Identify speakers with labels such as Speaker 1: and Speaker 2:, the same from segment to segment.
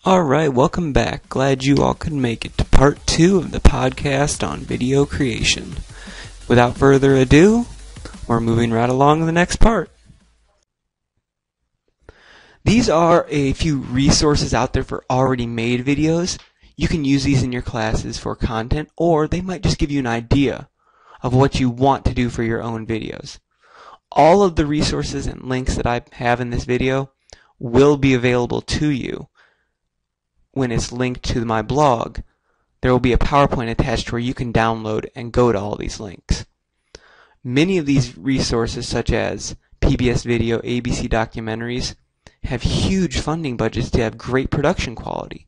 Speaker 1: Alright, welcome back. Glad you all could make it to part 2 of the podcast on video creation. Without further ado, we're moving right along to the next part. These are a few resources out there for already made videos. You can use these in your classes for content, or they might just give you an idea of what you want to do for your own videos. All of the resources and links that I have in this video will be available to you when it's linked to my blog. There will be a PowerPoint attached where you can download and go to all these links. Many of these resources, such as PBS Video, ABC documentaries, have huge funding budgets to have great production quality.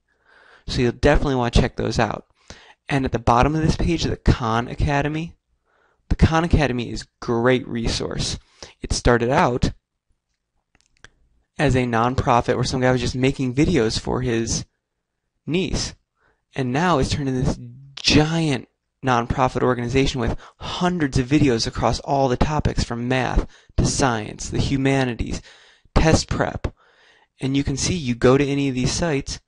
Speaker 1: So you'll definitely want to check those out. And at the bottom of this page, the Khan Academy. The Khan Academy is a great resource. It started out as a non-profit where some guy was just making videos for his niece, and now it's turned into this giant non-profit organization with hundreds of videos across all the topics from math to science, the humanities, test prep. And you can see, you go to any of these sites,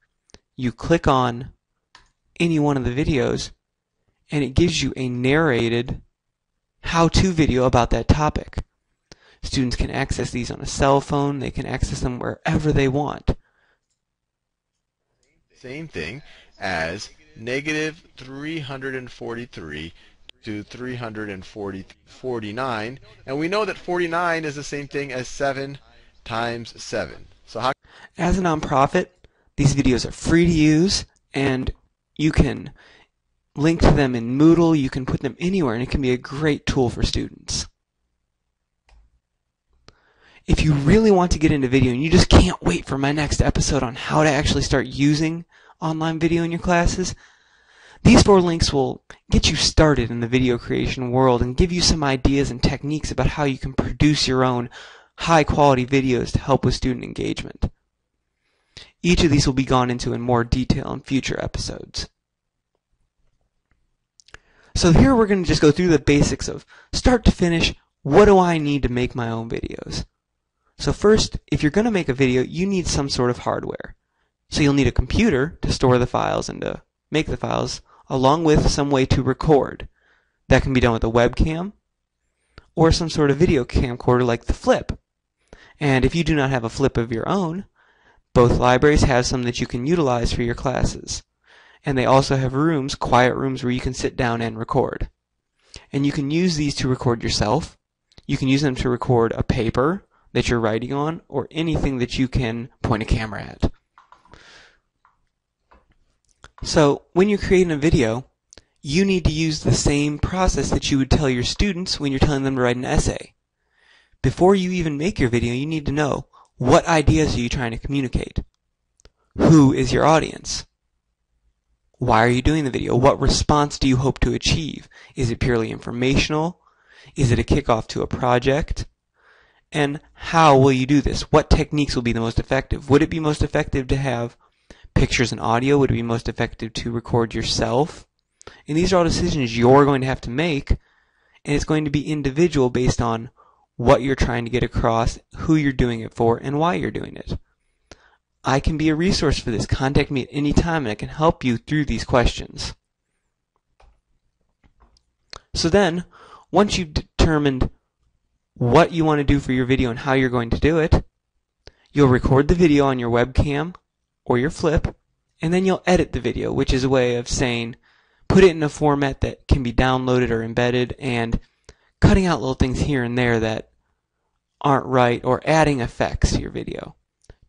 Speaker 1: you click on any one of the videos, and it gives you a narrated how-to video about that topic. Students can access these on a cell phone, they can access them wherever they want.
Speaker 2: Same thing as negative 343 to 349, and we know that 49 is the same thing as 7 times 7. So how?
Speaker 1: As a nonprofit, these videos are free to use, and you can link to them in Moodle, you can put them anywhere, and it can be a great tool for students. If you really want to get into video and you just can't wait for my next episode on how to actually start using online video in your classes, these 4 links will get you started in the video creation world and give you some ideas and techniques about how you can produce your own high-quality videos to help with student engagement. Each of these will be gone into in more detail in future episodes. So here we're going to just go through the basics of start to finish, what do I need to make my own videos? So first, if you're going to make a video, you need some sort of hardware. So you'll need a computer to store the files and to make the files, along with some way to record. That can be done with a webcam or some sort of video camcorder like the Flip. And if you do not have a Flip of your own, both libraries have some that you can utilize for your classes. And they also have rooms, quiet rooms, where you can sit down and record. And you can use these to record yourself. You can use them to record a paper that you're writing on, or anything that you can point a camera at. So when you're creating a video, you need to use the same process that you would tell your students when you're telling them to write an essay. Before you even make your video, you need to know, what ideas are you trying to communicate? Who is your audience? Why are you doing the video? What response do you hope to achieve? Is it purely informational? Is it a kickoff to a project? And how will you do this? What techniques will be the most effective? Would it be most effective to have pictures and audio? Would it be most effective to record yourself? And these are all decisions you're going to have to make, and it's going to be individual based on what you're trying to get across, who you're doing it for, and why you're doing it. I can be a resource for this. Contact me at any time, and I can help you through these questions. So then, once you've determined what you want to do for your video and how you're going to do it, you'll record the video on your webcam or your Flip, and then you'll edit the video, which is a way of saying, put it in a format that can be downloaded or embedded, and cutting out little things here and there that aren't right, or adding effects to your video.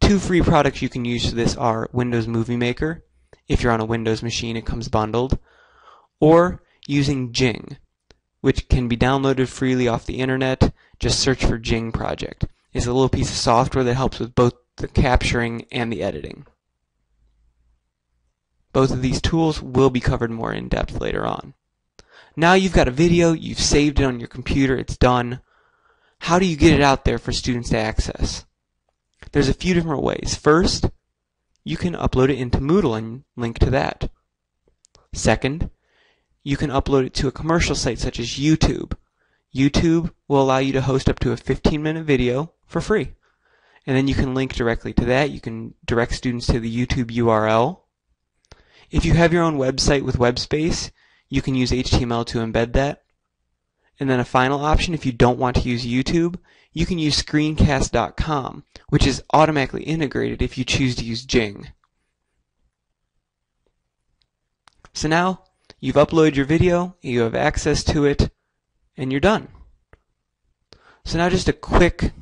Speaker 1: 2 free products you can use for this are Windows Movie Maker. If you're on a Windows machine, it comes bundled. Or using Jing, which can be downloaded freely off the internet. Just search for Jing Project. It's a little piece of software that helps with both the capturing and the editing. Both of these tools will be covered more in depth later on. Now you've got a video, you've saved it on your computer, it's done. How do you get it out there for students to access? There's a few different ways. First, you can upload it into Moodle and link to that. Second, you can upload it to a commercial site such as YouTube. YouTube will allow you to host up to a 15-minute video for free. and then you can link directly to that. You can direct students to the YouTube URL. If you have your own website with WebSpace, you can use HTML to embed that. And then a final option, if you don't want to use YouTube, you can use screencast.com, which is automatically integrated if you choose to use Jing. So now, you've uploaded your video, you have access to it, and you're done. So now just a quick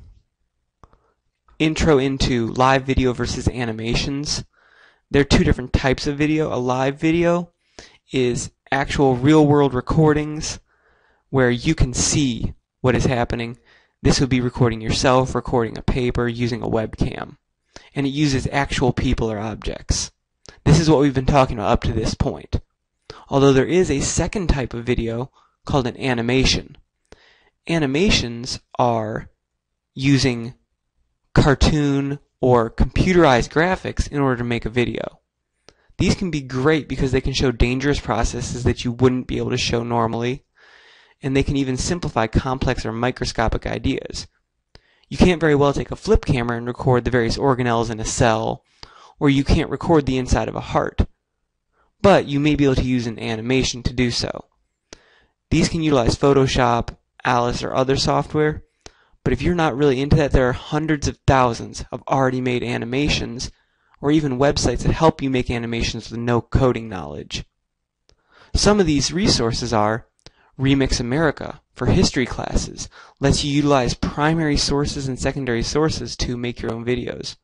Speaker 1: intro into live video versus animations. There are two different types of video. A live video is actual real-world recordings where you can see what is happening. This would be recording yourself, recording a paper, using a webcam. And it uses actual people or objects. This is what we've been talking about up to this point. Although there is a second type of video called an animation. Animations are using cartoon or computerized graphics in order to make a video. These can be great because they can show dangerous processes that you wouldn't be able to show normally, and they can even simplify complex or microscopic ideas. You can't very well take a flip camera and record the various organelles in a cell, or you can't record the inside of a heart, but you may be able to use an animation to do so. These can utilize Photoshop, Alice, or other software, but if you're not really into that, there are hundreds of thousands of already made animations, or even websites that help you make animations with no coding knowledge. Some of these resources are Remix America for history classes, lets you utilize primary sources and secondary sources to make your own videos.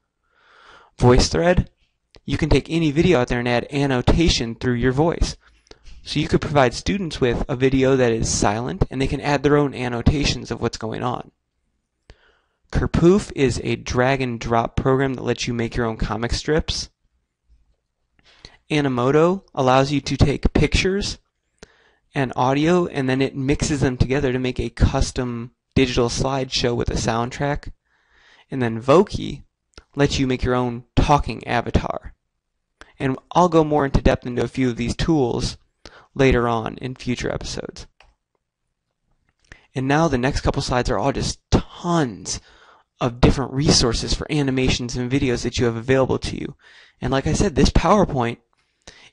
Speaker 1: VoiceThread, you can take any video out there and add annotation through your voice. So you could provide students with a video that is silent, and they can add their own annotations of what's going on. Kerpoof is a drag and drop program that lets you make your own comic strips. Animoto allows you to take pictures and audio, and then it mixes them together to make a custom digital slideshow with a soundtrack. And then Voki lets you make your own talking avatar. And I'll go more into depth into a few of these tools later on in future episodes. And now the next couple slides are all just tons of different resources for animations and videos that you have available to you. And like I said, this PowerPoint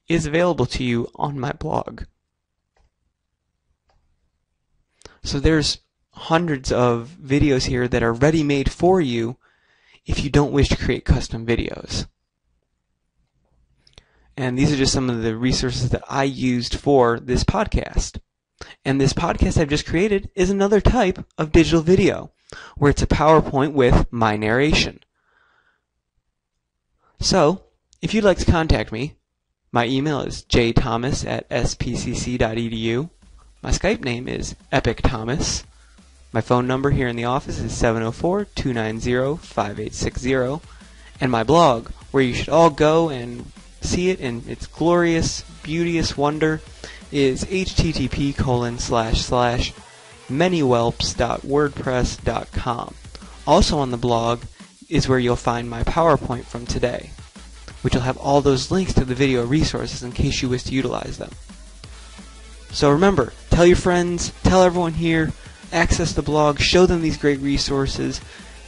Speaker 1: is available to you on my blog. So there's hundreds of videos here that are ready-made for you if you don't wish to create custom videos. And these are just some of the resources that I used for this podcast. And this podcast I've just created is another type of digital video, where it's a PowerPoint with my narration. So, if you'd like to contact me, my email is jthomas@spcc.edu. My Skype name is EpicThomas. My phone number here in the office is 704-290-5860. And my blog, where you should all go and see it in its glorious, beauteous wonder, is http://manywhelps.wordpress.com. Also on the blog is where you'll find my PowerPoint from today, which will have all those links to the video resources in case you wish to utilize them. So remember, tell your friends, tell everyone here, access the blog, show them these great resources,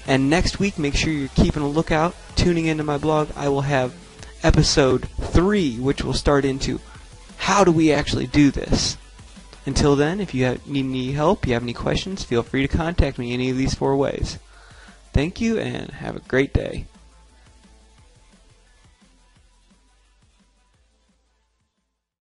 Speaker 1: and next week make sure you're keeping a lookout, tuning into my blog. I will have episode 3, which will start into how do we actually do this. Until then, if you need any help, you have any questions, feel free to contact me any of these 4 ways. Thank you, and have a great day.